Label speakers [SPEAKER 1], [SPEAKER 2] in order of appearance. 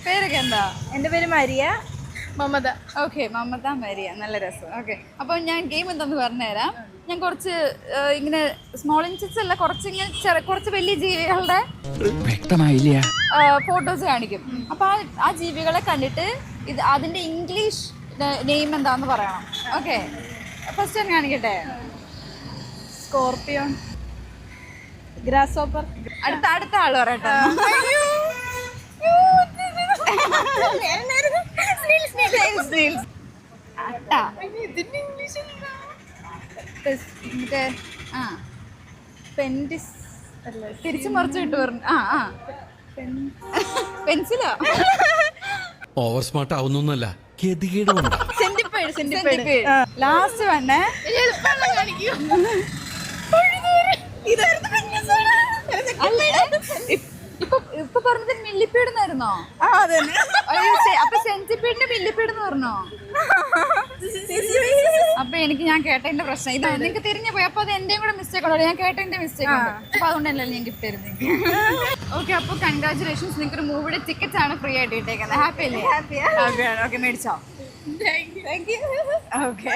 [SPEAKER 1] പേരൊക്കെ എന്താ?
[SPEAKER 2] എൻ്റെ പേര് Maria.
[SPEAKER 1] Mamata. Okay, Mamata Maria, നല്ല രസം. ഓക്കെ, അപ്പോൾ ഞാൻ ഗെയിം എന്താന്ന് പറഞ്ഞുതരാം. ഞാൻ കുറച്ച് ഇങ്ങനെ സ്മോൾ ഇൻസെക്ട്സ് അല്ല, കുറച്ച് വലിയ ജീവികളുടെ
[SPEAKER 3] വ്യക്തമായില്ല
[SPEAKER 1] ഫോട്ടോസ് കാണിക്കും. അപ്പോൾ ആ ജീവികളെ കണ്ടിട്ട് അതിൻ്റെ ഇംഗ്ലീഷ് നെയിം എന്താന്ന് പറയണം. ഓക്കെ, ഫസ്റ്റ് ഞാൻ കാണിക്കട്ടെ.
[SPEAKER 2] Scorpion, grasshopper.
[SPEAKER 1] അടുത്ത ആള് പറയട്ടെ. തിരിച്ചു മറിച്ചു കിട്ടു പറഞ്ഞു. പെൻസിലോ?
[SPEAKER 3] ഓവർ സ്മാർട്ട് ആവുന്നൊന്നല്ല, ഗതികേട് കൊണ്ടാ.
[SPEAKER 1] സെന്റിപ്പേഡ്. ലാസ്റ്റ് വന്നെ ഇപ്പൊ പറഞ്ഞത് മില്ലിപ്പീഡ് എന്നായിരുന്നോ? അപ്പൊ സെന്റിപ്പീഡിന്റെ മില്ലിപ്പീഡ് എന്ന് പറഞ്ഞോ? അപ്പൊ ഞാൻ കേട്ടതിന്റെ പ്രശ്നം ഇത്. നിങ്ങൾക്ക് തിരിഞ്ഞു പോയി. അപ്പൊ അത് എന്റെയും കൂടെ മിസ്റ്റേക്ക് ഉണ്ടോ? ഞാൻ കേട്ടതിന്റെ മിസ്റ്റേക്ക് ഉണ്ട്. അപ്പൊ അതുകൊണ്ടല്ലേ ഞാൻ ഗിഫ്റ്റ് തരുന്നത്. ഓക്കെ, അപ്പൊ കൺഗ്രാചുലേഷൻസ്. നിങ്ങൾക്ക് ഒരു മൂവിയുടെ ടിക്കറ്റ്സ് ആണ് ഫ്രീ ആയിട്ട് ഇട്ടേക്കുന്നത്. ഹാപ്പി അല്ലേ? ഓക്കെ, മേടിച്ചോ. ഓക്കെ.